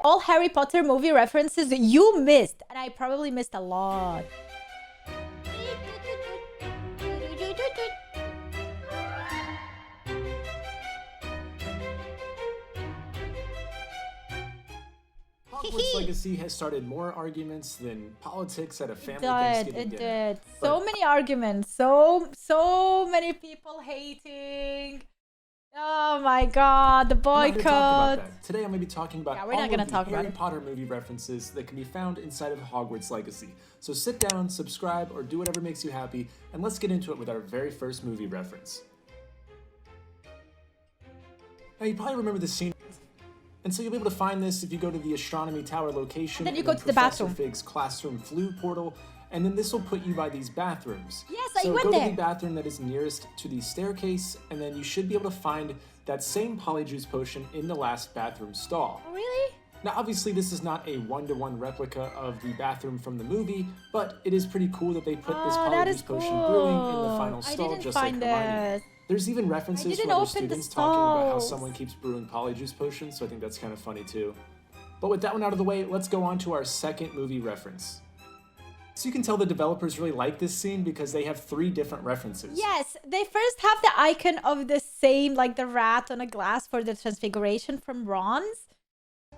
All Harry Potter movie references you missed, and I probably missed a lot. Hogwarts Legacy has started more arguments than politics at a family It Thanksgiving dinner. did. So many arguments. So many people hating. Oh my god, the I'm not gonna talk boycott. about that. Today I'm going to be talking about Yeah, we're all not gonna of talk the about Harry it. Potter movie references that can be found inside of Hogwarts Legacy. So sit down, subscribe, or do whatever makes you happy, and let's get into it with our very first movie reference. Now you probably remember this scene, and so you'll be able to find this if you go to the Astronomy Tower location. And then you and go to the Professor bathroom. Fig's classroom flue portal, and then this will put you by these bathrooms. Yes, I so went go there. to the bathroom that is nearest to the staircase, and then you should be able to find that same Polyjuice potion in the last bathroom stall. Oh, really? Now, obviously, this is not a one-to-one replica of the bathroom from the movie, but it is pretty cool that they put this that is Polyjuice potion brewing in the cool. final I stall, didn't just like find Hermione. this. There's even references didn't from other open the students talking about how stalls. someone keeps brewing Polyjuice potions, so I think that's kind of funny too. But with that one out of the way, let's go on to our second movie reference. So you can tell the developers really like this scene because they have 3 different references. Yes, they first have the icon of the same, like the rat on a glass for the Transfiguration from Ron's.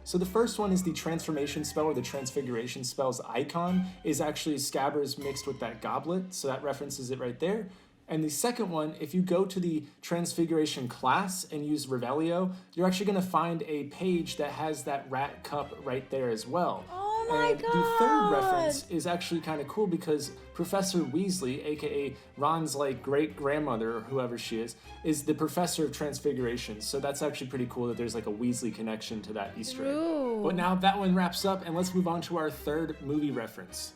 So the first one is the transformation spell, or the transfiguration spell's icon is actually Scabbers mixed with that goblet, so that references it right there. And the second one, if you go to the Transfiguration class and use Revelio, you're actually going to find a page that has that rat cup right there as well. Oh my And the third God. reference is actually kind of cool because Professor Weasley, aka Ron's like great-grandmother or whoever she is the professor of Transfiguration. So that's actually pretty cool that there's like a Weasley connection to that Easter egg. True. But now that one wraps up, and let's move on to our third movie reference.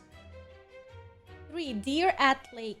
3, Deer at Lake.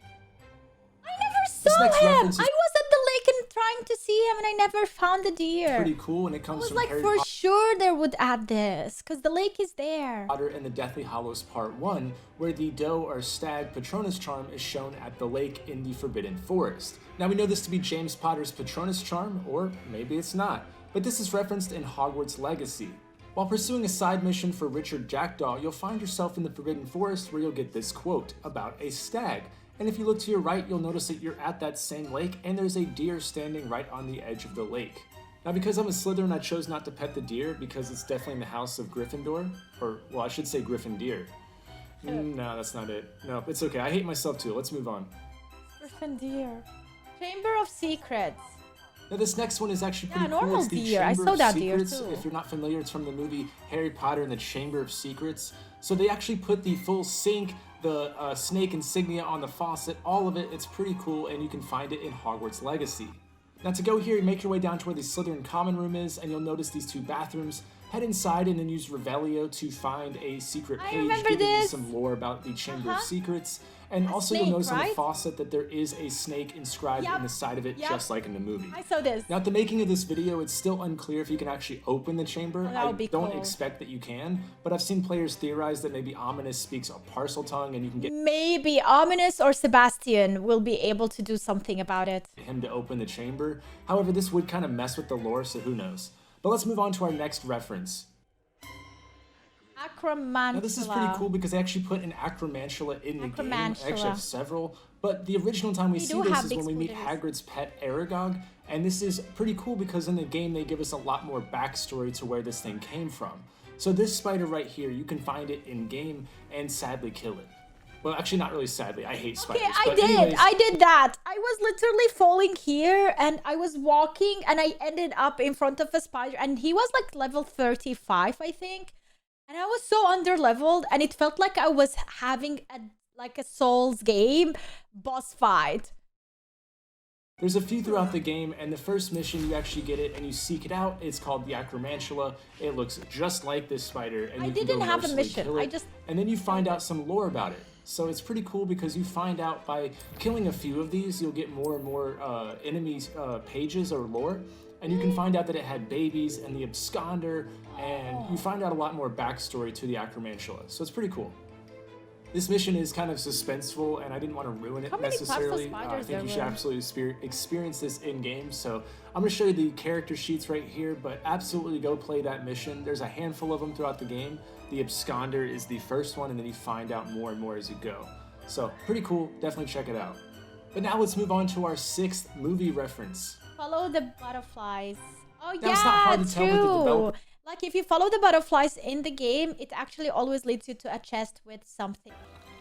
I never This saw next him! I reference was is- at the lake and trying to see him and I never found the deer. Pretty cool, and it I comes was from like, Harry for sure they would add this, because the lake is there. Potter and the Deathly Hallows Part 1, where the doe or stag Patronus charm is shown at the lake in the Forbidden Forest. Now we know this to be James Potter's Patronus charm, or maybe it's not, but this is referenced in Hogwarts Legacy. While pursuing a side mission for Richard Jackdaw, you'll find yourself in the Forbidden Forest where you'll get this quote about a stag. And if you look to your right, you'll notice that you're at that same lake and there's a deer standing right on the edge of the lake. Now, because I'm a Slytherin, I chose not to pet the deer because it's definitely in the house of Gryffindor. Or, well, I should say Gryffindor. No, that's not it. No, it's okay. I hate myself too. Let's move on. Griffin deer. Chamber of Secrets. Now, this next one is actually pretty Yeah, cool. normal It's the deer. I Chamber saw of that deer Secrets. too. If you're not familiar, it's from the movie Harry Potter and the Chamber of Secrets. So they actually put the full sink, the snake insignia on the faucet, all of it. It's pretty cool, and you can find it in Hogwarts Legacy. Now to go here, you make your way down to where the Slytherin common room is, and you'll notice these 2 bathrooms. Head inside and then use Revelio to find a secret I page remember giving you this. some lore about the Chamber of Uh-huh. Secrets. And A also snake, you'll notice on the right? faucet that there is a snake inscribed Yep. in the side of it, Yep. just like in the movie. I saw this. Now, at the making of this video, it's still unclear if you can actually open the chamber. Oh, that would I be don't cool. expect that you can, but I've seen players theorize that maybe Ominous speaks a parcel tongue and you can get Maybe Ominous or Sebastian will be able to do something about it. him to open the chamber. However, this would kind of mess with the lore, so who knows. But let's move on to our next reference. Acromantula. Now, this is pretty cool because they actually put an acromantula in the game. I actually Acromantula. have several, but the original time we We see do this have is big when we meet spoilers. Hagrid's pet Aragog, and this is pretty cool because in the game they give us a lot more backstory to where this thing came from. So this spider right here, you can find it in game and sadly kill it. Well, actually not really sadly, I hate spiders. Okay, but anyways, I did that. I was literally falling here and I was walking and I ended up in front of a spider and he was like level 35, I think. And I was so under-leveled and it felt like I was having a Souls game boss fight. There's a few throughout the game, and the first mission you actually get it and you seek it out. It's called the Acromantula. It looks just like this spider, and I you can didn't go have a mostly mission. kill it. I just- And then you find out some lore about it. So it's pretty cool because you find out by killing a few of these, you'll get more and more enemies pages or lore. And you can find out that it had babies and the absconder, and you find out a lot more backstory to the Acromantula. So it's pretty cool. This mission is kind of suspenseful, and I didn't want to ruin it How many pasta necessarily. I spiders think there you should were? absolutely experience this in-game. So I'm going to show you the character sheets right here, but absolutely go play that mission. There's a handful of them throughout the game. The Absconder is the first one, and then you find out more and more as you go. So pretty cool, definitely check it out. But now let's move on to our 6th movie reference. Follow the butterflies. Oh Now, it's not hard to tell with the true. developer. Like if you follow the butterflies in the game, it actually always leads you to a chest with something.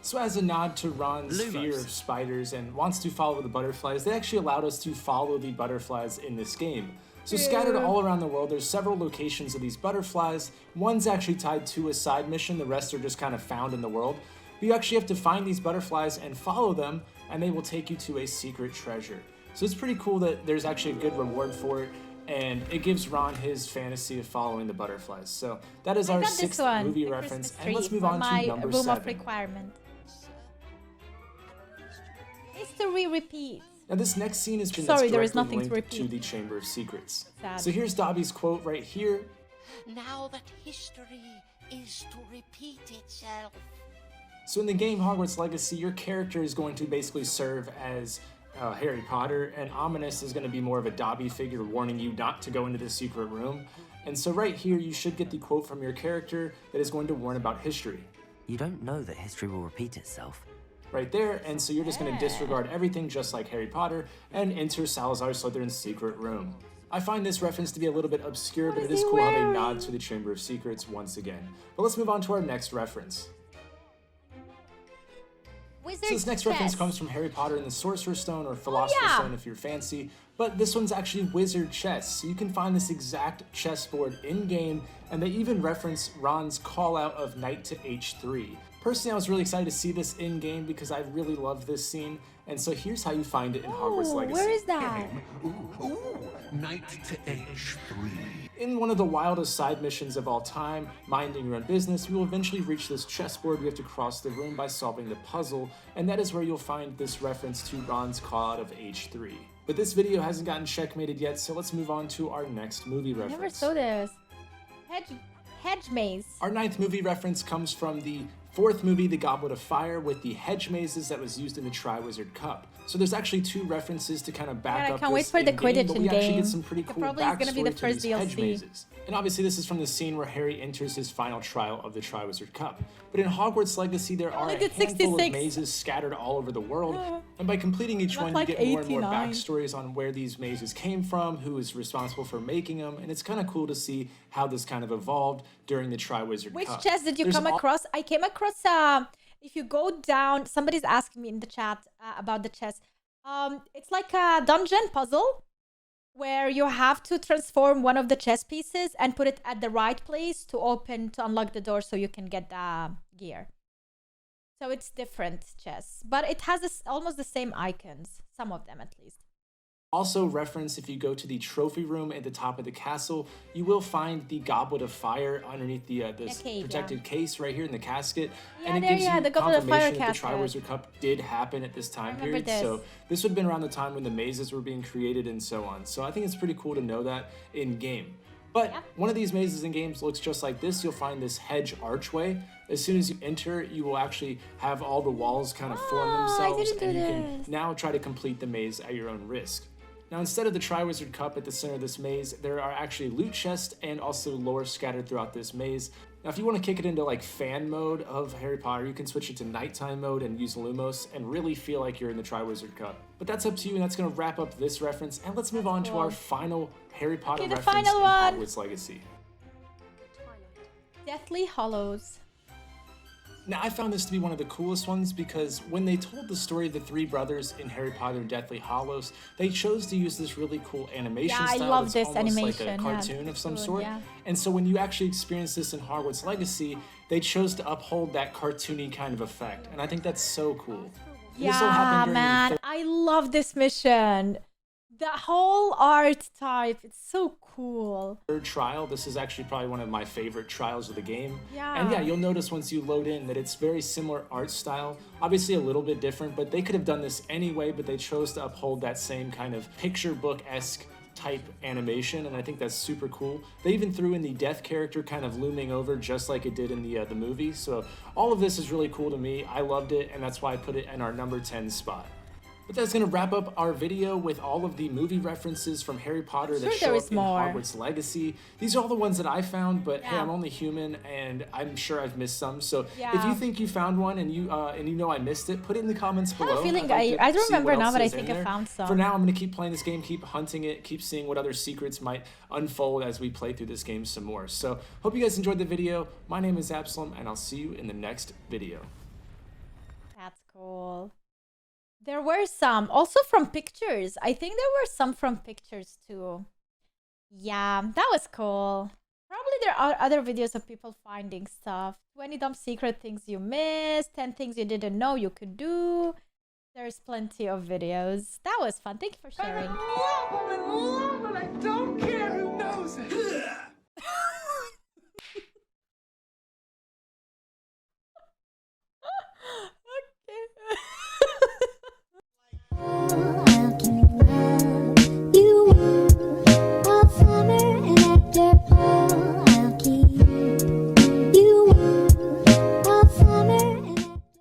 So as a nod to Ron's fear of spiders and wants to follow the butterflies, they actually allowed us to follow the butterflies in this game. So scattered all around the world, there's several locations of these butterflies. One's actually tied to a side mission, the rest are just kind of found in the world. But you actually have to find these butterflies and follow them, and they will take you to a secret treasure. So it's pretty cool that there's actually a good reward for it, and it gives Ron his fantasy of following the butterflies. So that is our 6th movie reference, and let's move on to number 7. Of requirement. History repeats. Now this next scene has been there is directly nothing to linked to repeat. the Chamber of Secrets. Sad. So here's Dobby's quote right here. Now that history is to repeat itself. So in the game Hogwarts Legacy, your character is going to basically serve as Harry Potter, and Ominous is going to be more of a Dobby figure warning you not to go into the secret room. And so right here you should get the quote from your character that is going to warn about history. You don't know that history will repeat itself. Right there, and so you're just going to disregard everything just like Harry Potter and enter Salazar Slytherin's secret room. I find this reference to be a little bit obscure, but it is cool how they nod to the Chamber of Secrets once again. But let's move on to our next reference. So this next reference comes from Harry Potter and the Sorcerer's Stone, or Philosopher's Stone if you're fancy, but this one's actually wizard chess. So you can find this exact chessboard in-game, and they even reference Ron's call out of knight to h3. Personally, I was really excited to see this in-game because I really love this scene, and so here's how you find it in Hogwarts Legacy. Where is that? Knight to h3. In one of the wildest side missions of all time, minding your own business, we will eventually reach this chessboard. We have to cross the room by solving the puzzle, and that is where you'll find this reference to Ron's call out of h3. But this video hasn't gotten checkmated yet, so let's move on to our next movie reference. I never saw this. Hedge maze. Our 9th movie reference comes from the 4th movie, The Goblet of Fire, with the hedge mazes that was used in the Triwizard Cup. So there's actually 2 references to kind of back up I can't wait this for the in-game, Quidditch but in we actually game. get some pretty cool Probably is gonna be the backstory to first these hedge DLC. mazes. And obviously this is from the scene where Harry enters his final trial of the Triwizard Cup. But in Hogwarts Legacy, there are a did handful of 66. mazes scattered all over the world, and by completing each Not one, like you get more and more 89. backstories on where these mazes came from, who is responsible for making them, and it's kind of cool to see how this kind of evolved during the Triwizard Which Cup. chest did you There's come across? I came across, if you go down, somebody's asking me in the chat about the chest. It's like a dungeon puzzle where you have to transform one of the chess pieces and put it at the right place to unlock the door so you can get the gear. So it's different chess, but it has almost the same icons, some of them at least. Also reference, if you go to the trophy room at the top of the castle, you will find the Goblet of Fire underneath the this protected case right here in the casket. Yeah, and it there, gives yeah, you the Goblet of Fire confirmation that the casket. Triwizard Cup did happen at this time period. this. So this would have been around the time when the mazes were being created and so on. So I think it's pretty cool to know that in game. But one of these mazes in games looks just like this. You'll find this hedge archway. As soon as you enter, you will actually have all the walls kind of form themselves, and you can now try to complete the maze at your own risk. Now, instead of the Triwizard Cup at the center of this maze, there are actually loot chests and also lore scattered throughout this maze. Now, if you want to kick it into like fan mode of Harry Potter, you can switch it to nighttime mode and use Lumos and really feel like you're in the Triwizard Cup. But that's up to you, and that's going to wrap up this reference. And let's move on to our final Harry Potter reference in Hogwarts Legacy. Deathly Hallows. Now, I found this to be one of the coolest ones because when they told the story of the 3 brothers in Harry Potter Deathly Hallows, they chose to use this really cool animation style. I love that's this almost animation. like a cartoon of some sort. Yeah. And so when you actually experience this in Hogwarts Legacy, they chose to uphold that cartoony kind of effect. And I think that's so cool. Yeah, man. I love this mission. The whole art type, it's so cool. 3rd trial, this is actually probably one of my favorite trials of the game. Yeah. And yeah, you'll notice once you load in that it's very similar art style. Obviously a little bit different, but they could have done this anyway, but they chose to uphold that same kind of picture book-esque type animation, and I think that's super cool. They even threw in the death character kind of looming over just like it did in the movie. So all of this is really cool to me. I loved it, and that's why I put it in our number 10 spot. But that's going to wrap up our video with all of the movie references from Harry Potter that show up in Hogwarts Legacy. These are all the ones that I found, but hey, I'm only human, and I'm sure I've missed some. So if you think you found one and you know I missed it, put it in the comments below. I have a feeling I don't remember now, but I think I found some. For now, I'm going to keep playing this game, keep hunting it, keep seeing what other secrets might unfold as we play through this game some more. So hope you guys enjoyed the video. My name is Absalom, and I'll see you in the next video. That's cool. There were some also from pictures. I think there were some from pictures too. Yeah, that was cool. Probably there are other videos of people finding stuff. 20 dumb secret things you missed, 10 things you didn't know you could do. There's plenty of videos. That was fun. Thank you for sharing. I don't care who knows it.